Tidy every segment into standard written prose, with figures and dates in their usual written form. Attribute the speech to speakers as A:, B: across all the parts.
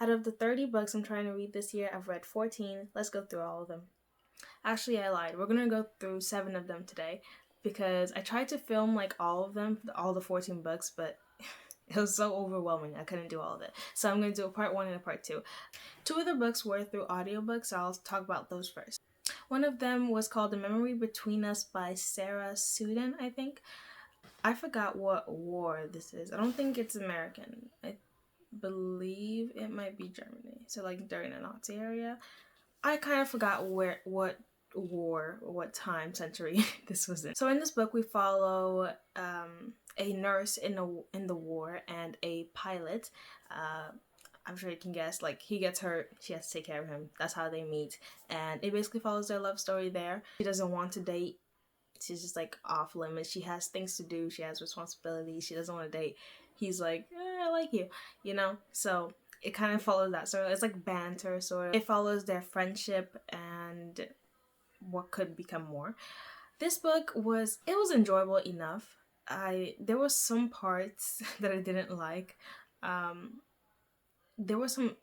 A: Out of the 30 books I'm trying to read this year, I've read 14. Let's go through all of them. Actually, I lied. We're gonna go through 7 of them today because I tried to film like all of them, all the 14 books, but it was so overwhelming. I couldn't do all of it. So I'm gonna do a part 1 and a part 2. 2 of the books were through audiobooks, so I'll talk about those first. One of them was called The Memory Between Us by Sarah Suden, I think. I forgot what war this is. I don't think it's American. I believe it might be Germany. So like during the Nazi area. I kind of forgot what war, what time century this was in. So in this book we follow a nurse in the war and a pilot. I'm sure you can guess, like, he gets hurt, she has to take care of him. That's how they meet. And it basically follows their love story there. She doesn't want to date. She's just like off limits. She has things to do. She has responsibilities. She doesn't want to date. He's like, I like you, you know? So it kind of follows that sort of, it's like banter sort of. It follows their friendship and what could become more. This book was enjoyable enough. There were some parts that I didn't like. There were some,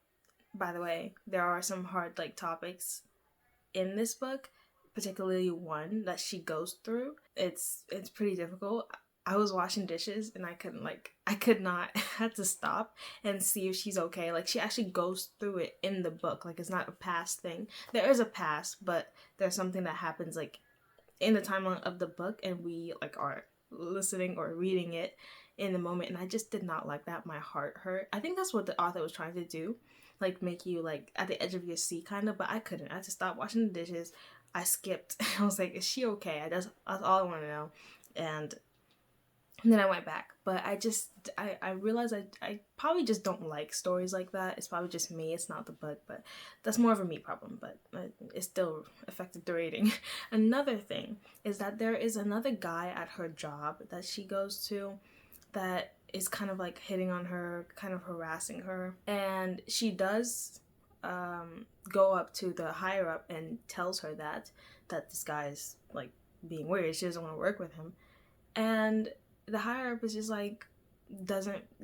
A: by the way, there are some hard like topics in this book, particularly one that she goes through. It's pretty difficult. I was washing dishes and I could not I had to stop and see if she's okay. Like, she actually goes through it in the book. Like, it's not a past thing. There is a past, but there's something that happens like in the timeline of the book, and we like are listening or reading it in the moment, and I just did not like that. My heart hurt. I think that's what the author was trying to do, like make you like at the edge of your seat kind of, but I couldn't. I had to stop washing the dishes. I skipped. I was like, is she okay? That's all I want to know. And then I went back, but I realized I probably just don't like stories like that. It's probably just me. It's not the book, but that's more of a me problem, but it still affected the rating. Another thing is that there is another guy at her job that she goes to that is kind of like hitting on her, kind of harassing her, and she does go up to the higher up and tells her that this guy's like being weird. She doesn't want to work with him, and the higher up is just like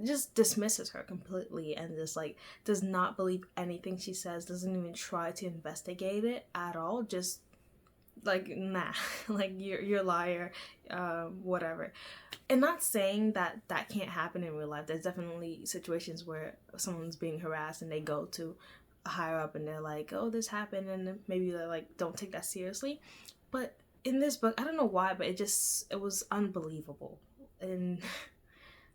A: just dismisses her completely and just like does not believe anything she says, doesn't even try to investigate it at all, just like, nah, like you're a liar, whatever. And not saying that that can't happen in real life. There's definitely situations where someone's being harassed and they go to a higher up and they're like, oh, this happened, and maybe they're like, don't take that seriously. But in this book, I don't know why, but it was unbelievable. And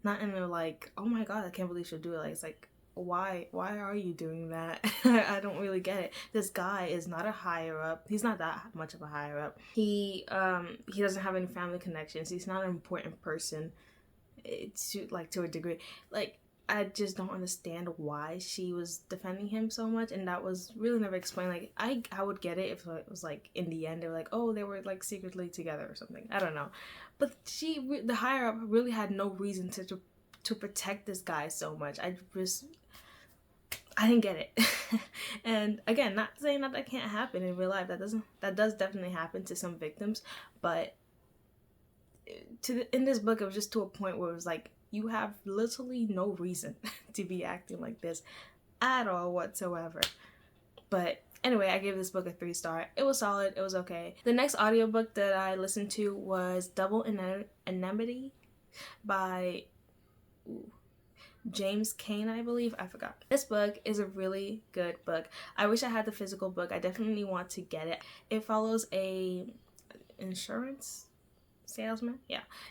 A: not in a like, oh my god, I can't believe she'll do it. Like, it's like, why are you doing that? I don't really get it. This guy is not a higher up. He's not that much of a higher up. He doesn't have any family connections. He's not an important person, to a degree. Like, I just don't understand why she was defending him so much, and that was really never explained. Like, I would get it if it was like in the end they were like, oh, they were like secretly together or something. I don't know, but the higher up really had no reason to protect this guy so much. I didn't get it. And again, not saying that can't happen in real life. That does definitely happen to some victims, but in this book it was just to a point where it was like, you have literally no reason to be acting like this at all whatsoever. But anyway, I gave this book a 3-star. It was solid. It was okay. The next audiobook that I listened to was Double Indemnity by James Cain, I believe. I forgot. This book is a really good book. I wish I had the physical book. I definitely want to get it. It follows a insurance salesman,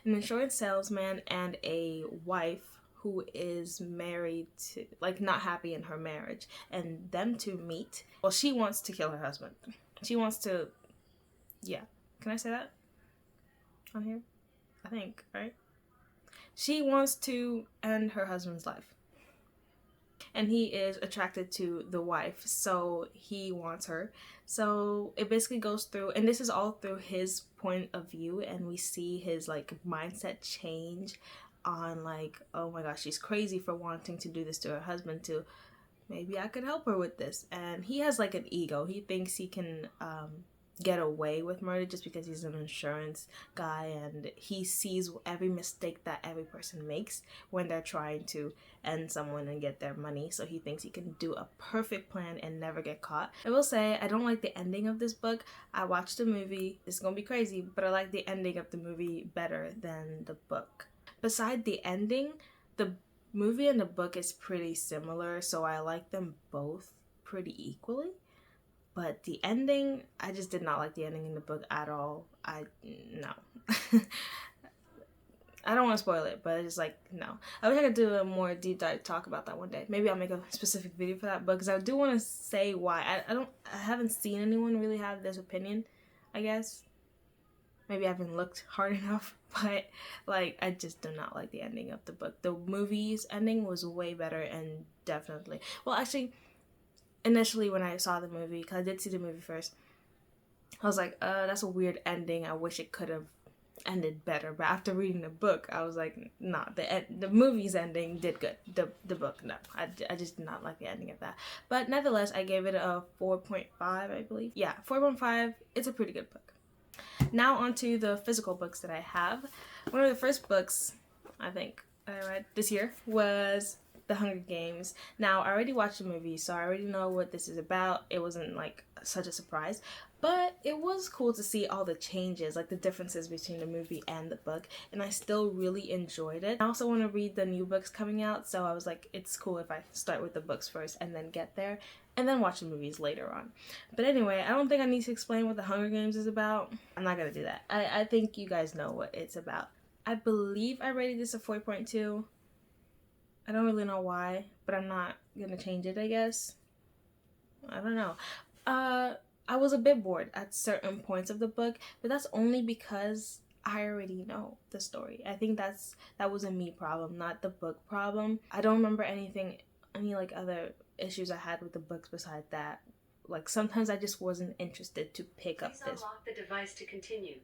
A: an insurance salesman and a wife who is married to, like, not happy in her marriage, and them two meet. Well, she wants to kill her husband. She wants to, can I say that on here? I think, right? She wants to end her husband's life, and he is attracted to the wife, so he wants her. So it basically goes through, and this is all through his point of view, and we see his like mindset change on like, oh my gosh, she's crazy for wanting to do this to her husband, to maybe I could help her with this. And he has like an ego. He thinks he can get away with murder just because he's an insurance guy, and he sees every mistake that every person makes when they're trying to end someone and get their money, so he thinks he can do a perfect plan and never get caught. I will say I don't like the ending of this book. I watched the movie, it's gonna be crazy, but I like the ending of the movie better than the book. Beside the ending, the movie and the book is pretty similar, so I like them both pretty equally. But the ending, I just did not like the ending in the book at all. No. I don't want to spoil it, but it's just like, no. I wish I could do a more deep dive talk about that one day. Maybe I'll make a specific video for that book, because I do want to say why. I haven't seen anyone really have this opinion, I guess. Maybe I haven't looked hard enough, but like, I just do not like the ending of the book. The movie's ending was way better, and definitely, well, actually, initially when I saw the movie, because I did see the movie first, I was like, that's a weird ending. I wish it could have ended better. But after reading the book, I was like, nah, the movie's ending did good. The book, no. I just did not like the ending of that. But nevertheless, I gave it a 4.5, I believe. Yeah, 4.5. It's a pretty good book. Now onto the physical books that I have. One of the first books, I think, I read this year was The Hunger Games. Now, I already watched the movie, so I already know what this is about. It wasn't like such a surprise, but it was cool to see all the changes, like the differences between the movie and the book, and I still really enjoyed it. I also want to read the new books coming out, so I was like, it's cool if I start with the books first and then get there, and then watch the movies later on. But anyway, I don't think I need to explain what The Hunger Games is about. I'm not gonna do that. I think you guys know what it's about. I believe I rated this a 4.2. I don't really know why, but I'm not gonna change it, I guess. I don't know. I was a bit bored at certain points of the book, but that's only because I already know the story. I think that was a me problem, not the book problem. I don't remember any like other issues I had with the books besides that. Like, sometimes I just wasn't interested to pick up this.
B: Unlock the device to continue.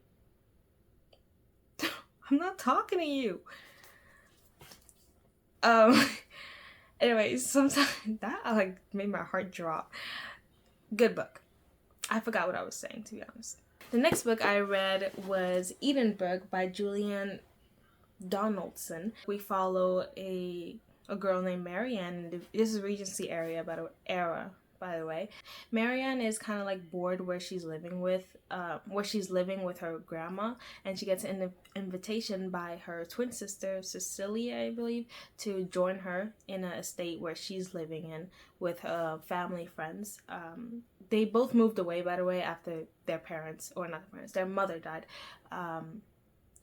A: I'm not talking to you. Anyways, sometimes that like made my heart drop. Good book. I forgot what I was saying, to be honest. The next book I read was Edinburgh by Julianne Donaldson. We follow a girl named Marianne. This is Regency area, by the way. Marianne is kind of like bored where she's living with her grandma, and she gets an invitation by her twin sister Cecilia, I believe, to join her in an estate where she's living in with family friends. They both moved away, by the way, after their mother died,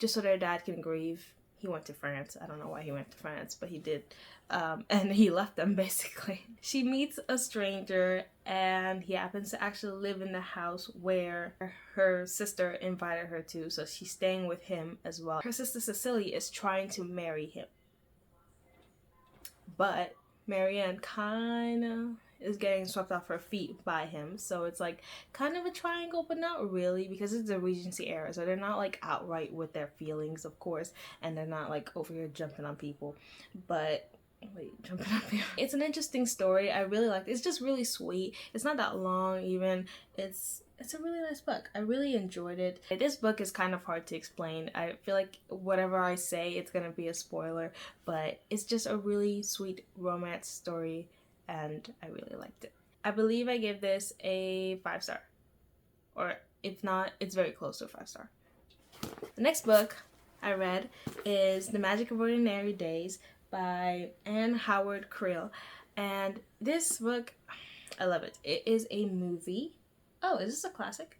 A: just so their dad can grieve. He went to France. I don't know why he went to France, but he did. And he left them, basically. She meets a stranger, and he happens to actually live in the house where her sister invited her to, so she's staying with him as well. Her sister Cecilia is trying to marry him, but Marianne kind of is getting swept off her feet by him, so it's like kind of a triangle, but not really, because it's the Regency era, so they're not like outright with their feelings, of course, and they're not like over here jumping on people, but jumping on people. It's an interesting story. I really liked it. It's just really sweet. It's not that long even. It's a really nice book. I really enjoyed it. This book is kind of hard to explain. I feel like whatever I say, it's gonna be a spoiler, but it's just a really sweet romance story, and I really liked it. I believe I gave this a 5-star, or if not, it's very close to a 5-star. The next book I read is The Magic of Ordinary Days by Anne Howard Creel, and this book, I love it. It is a movie. Oh, is this a classic?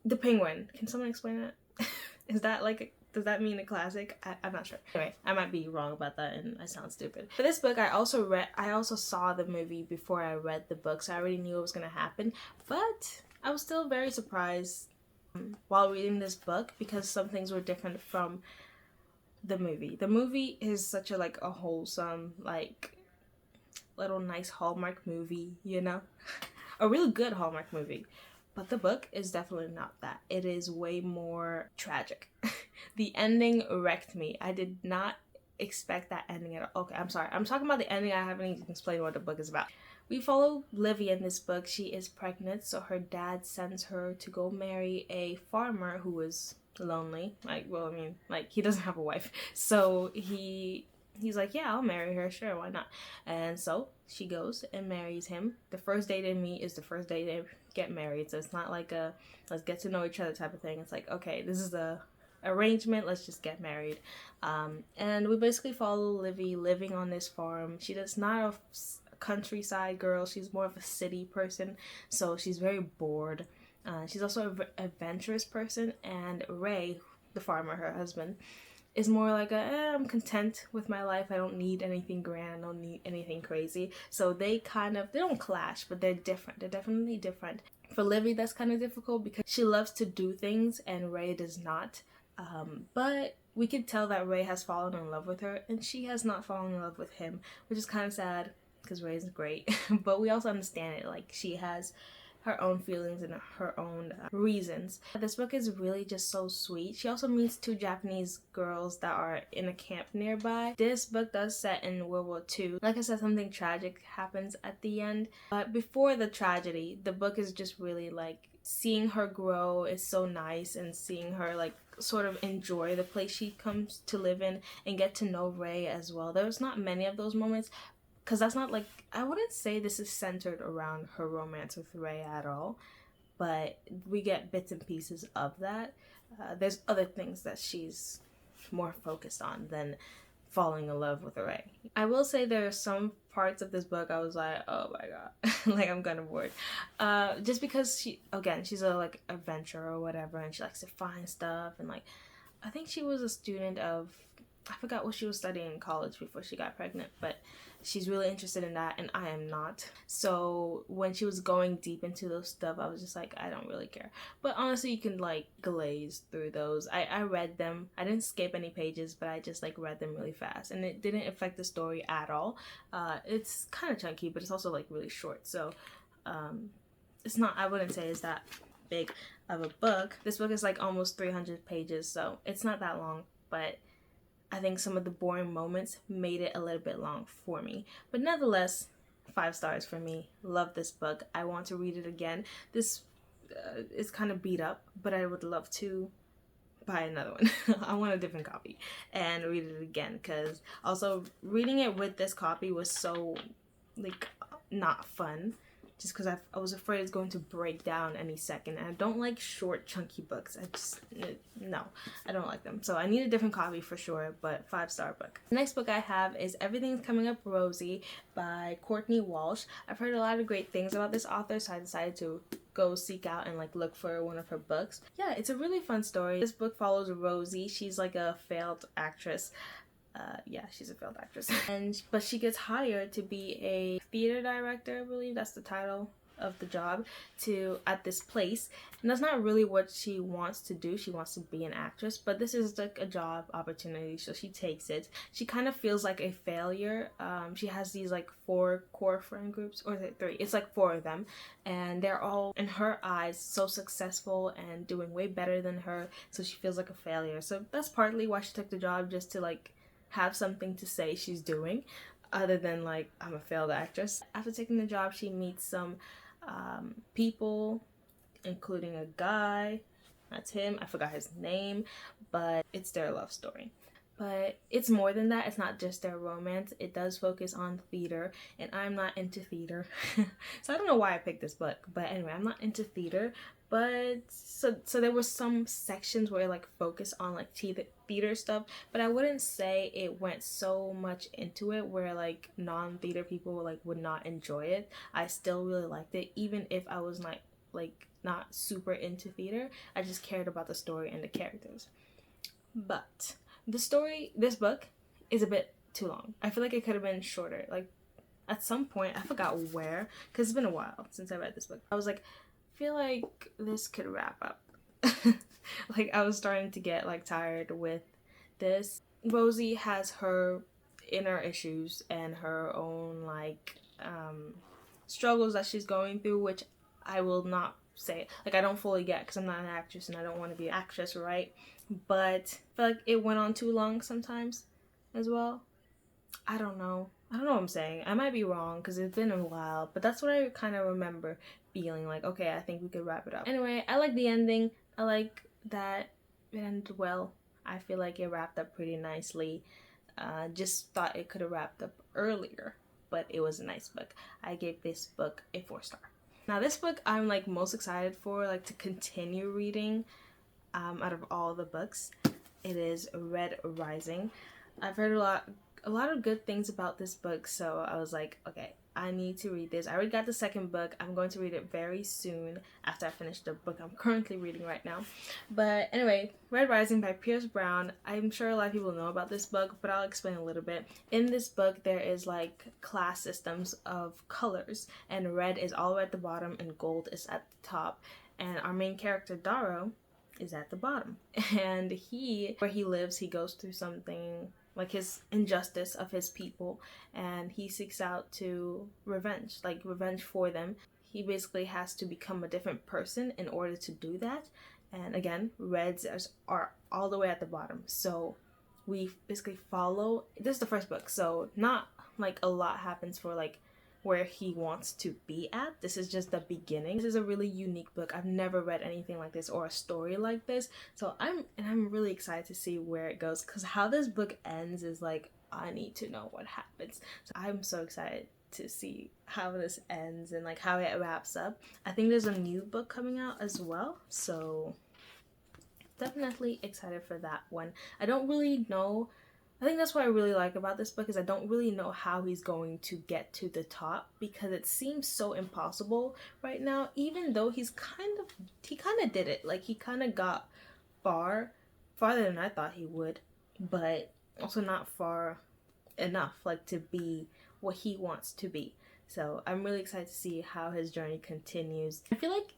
A: The Penguin. Can someone explain that? Is that like does that mean a classic? I'm not sure. Anyway, I might be wrong about that and I sound stupid. For this book, I also saw the movie before I read the book, so I already knew what was gonna happen. But I was still very surprised while reading this book, because some things were different from the movie. The movie is such a like a wholesome, like little nice Hallmark movie, you know? A really good Hallmark movie. But the book is definitely not that. It is way more tragic. The ending wrecked me. I did not expect that ending at all. Okay, I'm sorry. I'm talking about the ending. I haven't even explained what the book is about. We follow Livy in this book. She is pregnant, so her dad sends her to go marry a farmer who is lonely. Like, well, I mean, like, he doesn't have a wife. So he's like, yeah, I'll marry her. Sure, why not? And so she goes and marries him. The first day they meet is the first day they get married. So it's not like a let's get to know each other type of thing. It's like, okay, this is the arrangement, let's just get married. And we basically follow Livy living on this farm. She does not a countryside girl, she's more of a city person, so she's very bored. She's also an adventurous person, and Ray, the farmer, her husband, is more like I'm content with my life. I don't need anything grand. I don't need anything crazy. So they don't clash, but they're different. They're definitely different. For Livy, that's kind of difficult because she loves to do things and Ray does not. But we could tell that Ray has fallen in love with her and she has not fallen in love with him, which is kind of sad because Ray is great. But we also understand it. Like, she has her own feelings and her own reasons. This book is really just so sweet. She also meets two Japanese girls that are in a camp nearby. This book does set in World War II. Like I said, something tragic happens at the end. But before the tragedy, the book is just really like seeing her grow is so nice, and seeing her like sort of enjoy the place she comes to live in and get to know Ray as well. There's not many of those moments, because that's not like, I wouldn't say this is centered around her romance with Ray at all, but we get bits and pieces of that. There's other things that she's more focused on than falling in love with Ray. I will say there are some parts of this book I was like, oh my god, like I'm kind of bored. Just because she's a like adventurer or whatever, and she likes to find stuff, and like I think she was a student of, I forgot what she was studying in college before she got pregnant, but she's really interested in that, and I am not. So when she was going deep into those stuff, I was just like, I don't really care. But honestly, you can like glaze through those. I read them. I didn't skip any pages, but I just like read them really fast, and it didn't affect the story at all. It's kind of chunky, but it's also like really short. So it's not, I wouldn't say it's that big of a book. This book is like almost 300 pages, so it's not that long, but I think some of the boring moments made it a little bit long for me. But nonetheless, 5 stars for me. Love this book. I want to read it again. This is kind of beat up, but I would love to buy another one. I want a different copy and read it again, because also reading it with this copy was so like not fun. Just because I was afraid it's going to break down any second. And I don't like short, chunky books. No, I don't like them. So I need a different copy for sure, but 5-star book. The next book I have is Everything's Coming Up Rosy by Courtney Walsh. I've heard a lot of great things about this author, so I decided to go seek out and like look for one of her books. Yeah, it's a really fun story. This book follows Rosie. She's like a failed actress. She's a failed actress. But she gets hired to be a theater director, I believe that's the title of the job, at this place. And that's not really what she wants to do. She wants to be an actress, but this is like a job opportunity, so she takes it. She kind of feels like a failure. She has these like 4 core friend groups, or is it 3? It's like 4 of them, and they're all, in her eyes, so successful and doing way better than her, so she feels like a failure. So that's partly why she took the job, just to like have something to say she's doing other than like, I'm a failed actress. After taking the job, she meets some people, including a guy. That's him. I forgot his name, but it's their love story. But it's more than that. It's not just their romance. It does focus on theater, and I'm not into theater. So I don't know why I picked this book, but anyway, I'm not into theater. But so there were some sections where it like focused on like theater stuff, but I wouldn't say it went so much into it where like non-theater people like would not enjoy it. I still really liked it, even if I was not super into theater. I just cared about the story and the characters. But this book is a bit too long. I feel like it could have been shorter. Like at some point, I forgot where, because it's been a while since I read this book. I was like, I feel like this could wrap up. Like I was starting to get like tired with this. Rosie has her inner issues and her own like struggles that she's going through, which I will not say like I don't fully get, because I'm not an actress and I don't want to be an actress, right? But I feel like it went on too long sometimes. as well. I don't know. I don't know what I'm saying. I might be wrong because it's been a while, but that's what I kind of remember feeling like, okay, I think we could wrap it up. Anyway, I like the ending. I like that it ended well. I feel like it wrapped up pretty nicely. Just thought it could have wrapped up earlier, but it was a nice book. I gave this book a 4-star. Now this book I'm like most excited for, like to continue reading out of all the books. It is Red Rising. I've heard a lot of good things about this book, so I was like, okay, I need to read this. I already got the second book. I'm going to read it very soon after I finish the book I'm currently reading right now. But anyway, Red Rising by Pierce Brown. I'm sure a lot of people know about this book, but I'll explain a little bit. In this book, there is like class systems of colors, and red is all the way at the bottom and gold is at the top. And our main character, Darrow, is at the bottom. And where he lives, he goes through something like his injustice of his people, and he seeks out to revenge for them. He basically has to become a different person in order to do that. And again, reds are all the way at the bottom. So we basically follow, this is the first book, so not like a lot happens for like where he wants to be at. This is just the beginning. This is a really unique book. I've never read anything like this or a story like this. So I'm really excited to see where it goes, because how this book ends is like, I need to know what happens. So I'm so excited to see how this ends and like how it wraps up. I think there's a new book coming out as well, so definitely excited for that one. I don't really know. I think that's what I really like about this book, is I don't really know how he's going to get to the top, because it seems so impossible right now, even though he kind of did it. Like he kind of got farther than I thought he would, but also not far enough like to be what he wants to be. So I'm really excited to see how his journey continues. I feel like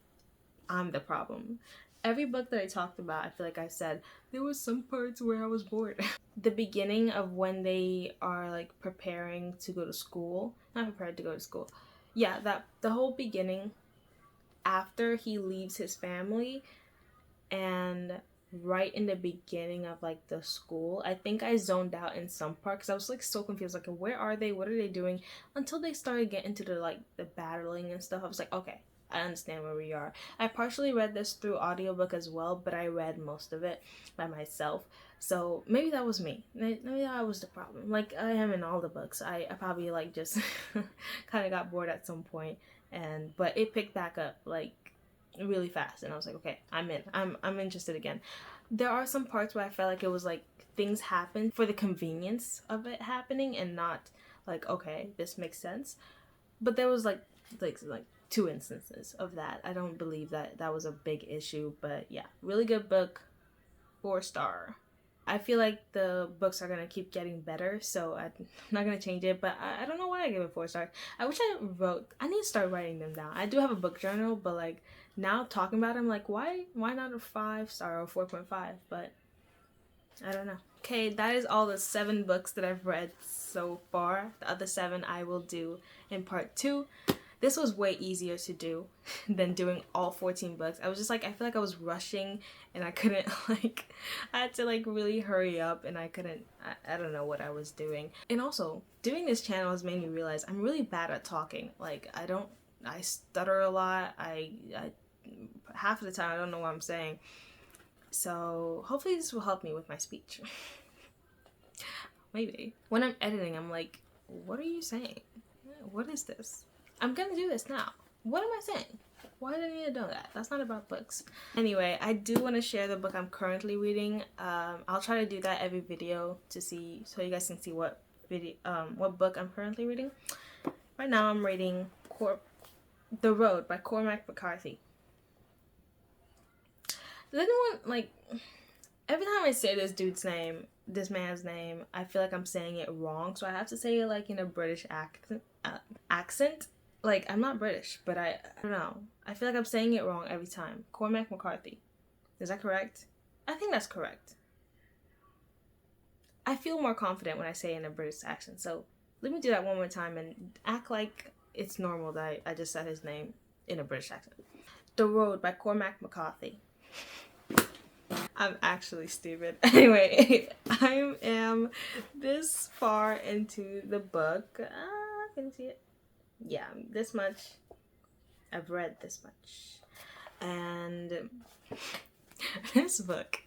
A: I'm the problem. Every book that I talked about, I feel like I said there was some parts where I was bored. The beginning of when they are like preparing to go to school, not prepared to go to school. Yeah, that the whole beginning after he leaves his family, and right in the beginning of like the school, I think I zoned out in some part because I was like so confused, like where are they, what are they doing, until they started getting into the battling and stuff. I was like, okay, I understand where we are. I partially read this through audiobook as well, but I read most of it by myself. So maybe that was me. Maybe that was the problem. Like I am in all the books. I probably like just kind of got bored at some point, but it picked back up like really fast, and I was like, okay, I'm in. I'm interested again. There are some parts where I felt like it was like things happened for the convenience of it happening and not like, okay, this makes sense. But there was like 2 instances of that. I don't believe that was a big issue, but yeah, really good book, 4-star. I feel like the books are gonna keep getting better, so I'm not gonna change it, but I don't know why I give it 4 stars. I wish I need to start writing them down. I do have a book journal, but like now talking about it, I'm like, why not a 5-star or 4.5? But I don't know. Okay, that is all the 7 books that I've read so far. The other 7 I will do in part 2. This was way easier to do than doing all 14 books. I was just like, I feel like I was rushing and I couldn't like, I had to like really hurry up, and I couldn't, I don't know what I was doing. And also, doing this channel has made me realize I'm really bad at talking. Like I stutter a lot. I half of the time I don't know what I'm saying. So hopefully this will help me with my speech. Maybe. When I'm editing, I'm like, what are you saying? What is this? I'm gonna do this now. What am I saying? Why do I need to know that? That's not about books. Anyway, I do want to share the book I'm currently reading. I'll try to do that every video so you guys can see what book I'm currently reading. Right now I'm reading The Road by Cormac McCarthy. Does anyone like, every time I say this man's name, I feel like I'm saying it wrong, so I have to say it like in a British accent. Like, I'm not British, but I don't know. I feel like I'm saying it wrong every time. Cormac McCarthy. Is that correct? I think that's correct. I feel more confident when I say it in a British accent, so let me do that one more time and act like it's normal that I just said his name in a British accent. The Road by Cormac McCarthy. I'm actually stupid. Anyway, I am this far into the book. I can see it. Yeah, this much. I've read this much. And this book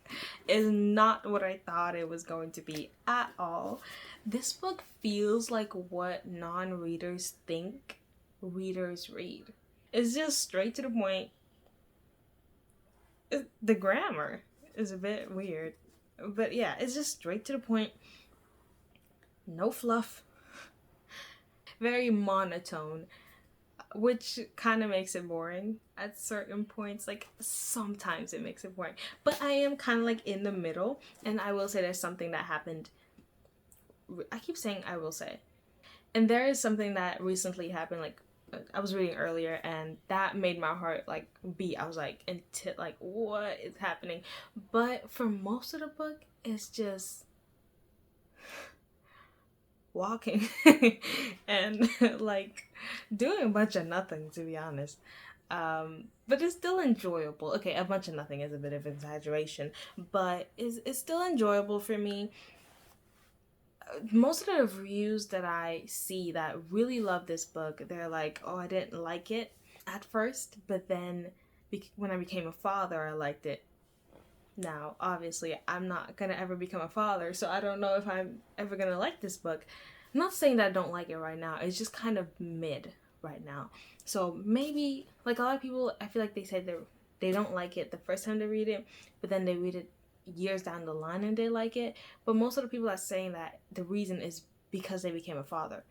A: is not what I thought it was going to be at all. This book feels like what non-readers think readers read. It's just straight to the point. The grammar is a bit weird, but yeah, it's just straight to the point. No fluff. Very monotone, which kind of makes it boring at certain points. Like, sometimes it makes it boring, but I am kind of like in the middle. And I will say there's something that happened. I keep saying I will say, and there is something that recently happened. Like, I was reading earlier, and that made my heart like beat. I was like, like, what is happening? But for most of the book, it's just walking and like doing a bunch of nothing, to be honest. But it's still enjoyable. Okay, a bunch of nothing is a bit of exaggeration, but it's still enjoyable for me. Most of the reviews that I see that really love this book, they're like, oh, I didn't like it at first, but then when I became a father, I liked it. Now, obviously, I'm not gonna ever become a father, so I don't know if I'm ever gonna like this book. I'm not saying that I don't like it right now. It's just kind of mid right now. So maybe, like, a lot of people, I feel like they say they don't like it the first time they read it, but then they read it years down the line and they like it. But most of the people are saying that the reason is because they became a father.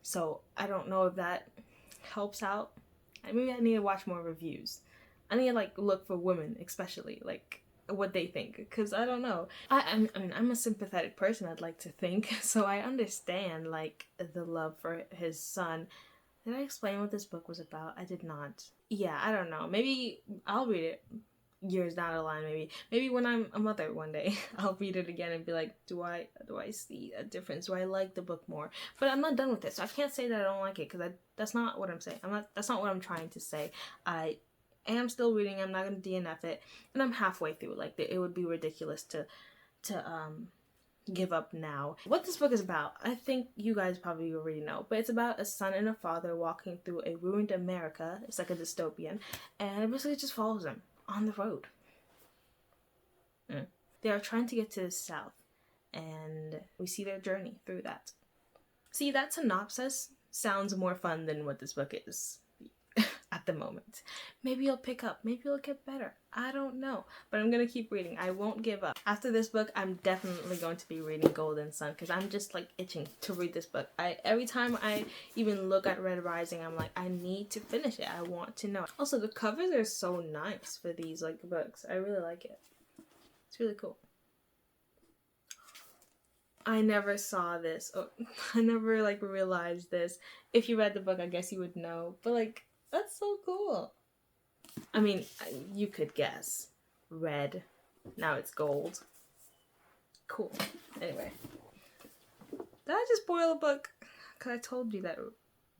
A: So I don't know if that helps out. Maybe I need to watch more reviews. I need to like look for women, especially, like what they think, because I don't know. I mean, I'm a sympathetic person, I'd like to think, so I understand like the love for his son. Did I explain what this book was about? I did not. Yeah, I don't know. Maybe I'll read it years down the line. Maybe when I'm a mother one day, I'll read it again and be like, do I see a difference? Do I like the book more? But I'm not done with it, so I can't say that I don't like it, because that's not what I'm saying. That's not what I'm trying to say. I am still reading. I'm not gonna DNF it, and I'm halfway through. Like, it would be ridiculous to give up now. What this book is about, I think you guys probably already know, but it's about a son and a father walking through a ruined America. It's like a dystopian, and it basically just follows them on the road. They are trying to get to the south, and we see their journey through that. See, that synopsis sounds more fun than what this book is at the moment. Maybe it'll pick up, maybe it'll get better, I don't know, but I'm gonna keep reading. I won't give up. After this book, I'm definitely going to be reading Golden Son, because I'm just like itching to read this book. Every time I even look at Red Rising, I'm like, I need to finish it. I want to know. Also, the covers are so nice for these like books. I really like it. It's really cool. I never saw this. Oh, I never like realized this. If you read the book, I guess you would know, but like, that's so cool. I mean, you could guess. Red. Now it's gold. Cool. Anyway. Did I just spoil the book? Because I told you that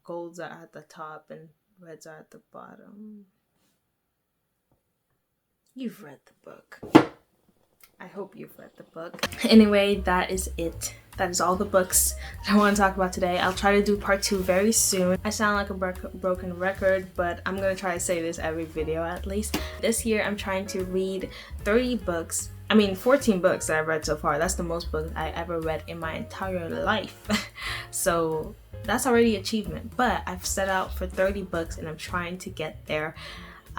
A: golds are at the top and reds are at the bottom. You've read the book. I hope you've read the book. Anyway, that is it. That is all the books that I want to talk about today. I'll try to do part 2 very soon. I sound like a broken record, but I'm going to try to say this every video at least. This year, I'm trying to read 30 books. I mean, 14 books that I've read so far. That's the most books I ever read in my entire life. So that's already achievement. But I've set out for 30 books and I'm trying to get there.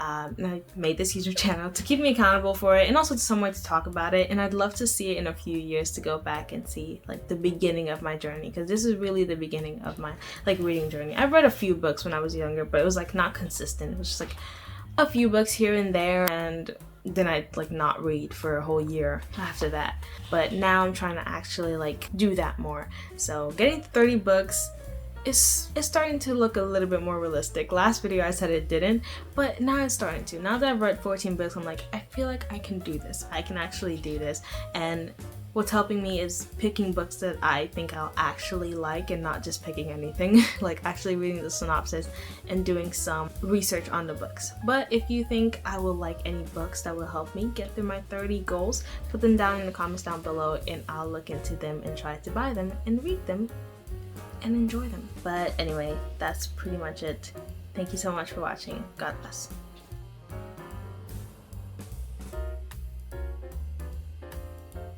A: And I made this YouTube channel to keep me accountable for it and also some way to talk about it, and I'd love to see it in a few years to go back and see like the beginning of my journey, because this is really the beginning of my like reading journey. I've read a few books when I was younger, but it was like not consistent. It was just like a few books here and there, and then I'd like not read for a whole year after that. But now I'm trying to actually like do that more. So getting 30 books it's starting to look a little bit more realistic. Last video I said it didn't, but now it's starting to. Now that I've read 14 books, I'm like, I feel like I can do this. I can actually do this. And what's helping me is picking books that I think I'll actually like and not just picking anything. Like actually reading the synopsis and doing some research on the books. But if you think I will like any books that will help me get through my 30 goals, put them down in the comments down below and I'll look into them and try to buy them and read them and enjoy them. But anyway, that's pretty much it. Thank you so much for watching. God bless.